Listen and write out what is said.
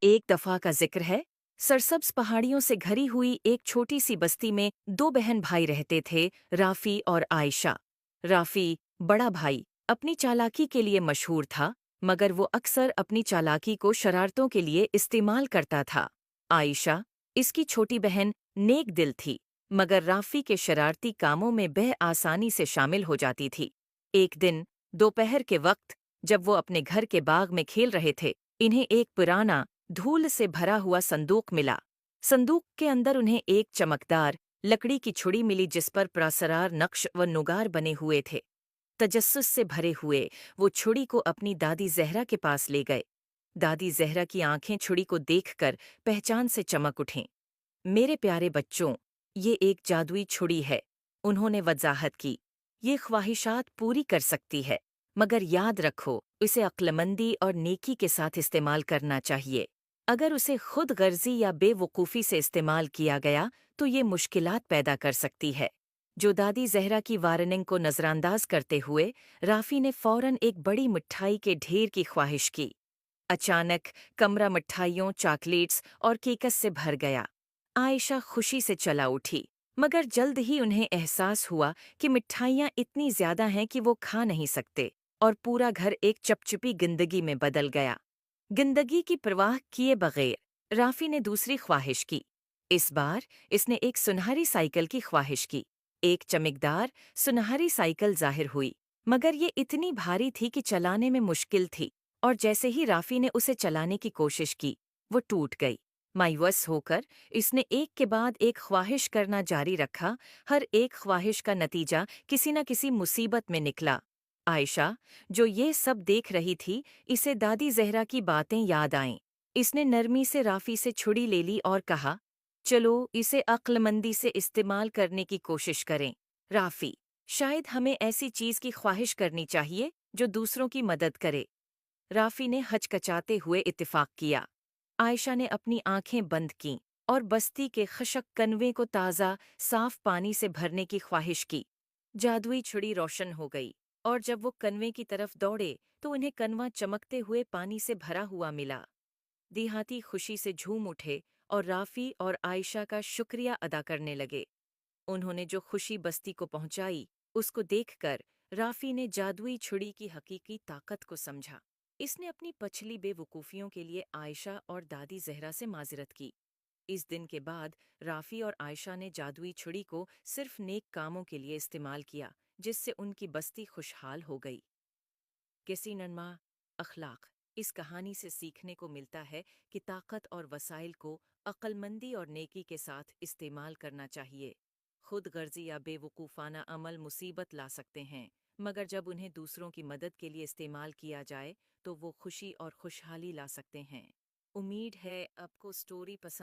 एक दफा का जिक्र है। सरसब्ज पहाड़ियों से घरी हुई एक छोटी सी बस्ती में दो बहन भाई रहते थे, राफी और आयशा। राफी, बड़ा भाई, अपनी चालाकी के लिए मशहूर था, मगर वो अक्सर अपनी चालाकी को शरारतों के लिए इस्तेमाल करता था। आयशा, इसकी छोटी बहन, नेक दिल थी, मगर राफी के शरारती कामों में आसानी से शामिल हो जाती थी। एक दिन दोपहर के वक्त, जब वो अपने घर के बाग में खेल रहे थे, इन्हें एक पुराना, धूल से भरा हुआ संदूक मिला। संदूक के अंदर उन्हें एक चमकदार लकड़ी की छुड़ी मिली जिस पर प्रासरार नक्श व नुगार बने हुए थे। तजस्सुस से भरे हुए वो छुड़ी को अपनी दादी जहरा के पास ले गए। दादी जहरा की आंखें छुड़ी को देखकर पहचान से चमक उठीं। मेरे प्यारे बच्चों, ये एक जादुई छुड़ी है, उन्होंने वजाहत की। ये ख्वाहिशात पूरी कर सकती है, मगर याद रखो, इसे अक्लमंदी और नेकी के साथ इस्तेमाल करना चाहिए। अगर उसे खुद गर्जी या बेवकूफ़ी से इस्तेमाल किया गया तो ये मुश्किलात पैदा कर सकती है। जो दादी जहरा की वार्निंग को नज़रअंदाज करते हुए राफी ने फौरन एक बड़ी मिठाई के ढेर की ख्वाहिश की। अचानक कमरा मिठाइयों, चॉकलेट्स और केकस से भर गया। आयशा खुशी से चला उठी, मगर जल्द ही उन्हें एहसास हुआ कि मिठाइयाँ इतनी ज्यादा हैं कि वो खा नहीं सकते, और पूरा घर एक चपचपी जिंदगी में बदल गया। जिंदगी की परवाह किए बगैर राफी ने दूसरी ख्वाहिश की। इस बार इसने एक सुनहरी साइकिल की ख्वाहिश की। एक चमकदार सुनहरी साइकिल जाहिर हुई, मगर ये इतनी भारी थी कि चलाने में मुश्किल थी, और जैसे ही राफी ने उसे चलाने की कोशिश की, वो टूट गई। मायूस होकर इसने एक के बाद एक ख्वाहिश करना जारी रखा। हर एक ख्वाहिश का नतीजा किसी न किसी मुसीबत में निकला। आयशा, जो ये सब देख रही थी, इसे दादी जहरा की बातें याद आईं। इसने नरमी से राफी से छुड़ी ले ली और कहा, चलो इसे अक्लमंदी से इस्तेमाल करने की कोशिश करें। राफी, शायद हमें ऐसी चीज की ख्वाहिश करनी चाहिए जो दूसरों की मदद करे। राफी ने हचकचाते हुए इत्तेफाक किया। आयशा ने अपनी आंखें बंद कीं और बस्ती के खशक कनवे को ताज़ा, साफ पानी से भरने की ख्वाहिश की। जादुई छुड़ी रोशन हो गई, और जब वो कनवे की तरफ दौड़े तो उन्हें कनवा चमकते हुए पानी से भरा हुआ मिला। देहाती खुशी से झूम उठे और राफी और आयशा का शुक्रिया अदा करने लगे। उन्होंने जो खुशी बस्ती को पहुंचाई, उसको देखकर राफी ने जादुई छुड़ी की हकीकी ताकत को समझा। इसने अपनी पछली बेवकूफ़ियों के लिए आयशा और दादी जहरा से माजरत की। इस दिन के बाद राफी और आयशा ने जादुई छुड़ी को सिर्फ नेक कामों के लिए इस्तेमाल किया, जिससे उनकी बस्ती खुशहाल हो गई। किसी नन्मा अखलाक, इस कहानी से सीखने को मिलता है कि ताकत और वसाइल को अक्लमंदी और नेकी के साथ इस्तेमाल करना चाहिए। खुद गर्जी या बेवकूफ़ाना अमल मुसीबत ला सकते हैं, मगर जब उन्हें दूसरों की मदद के लिए इस्तेमाल किया जाए तो वो खुशी और खुशहाली ला सकते हैं। उम्मीद है आपको स्टोरी पसंद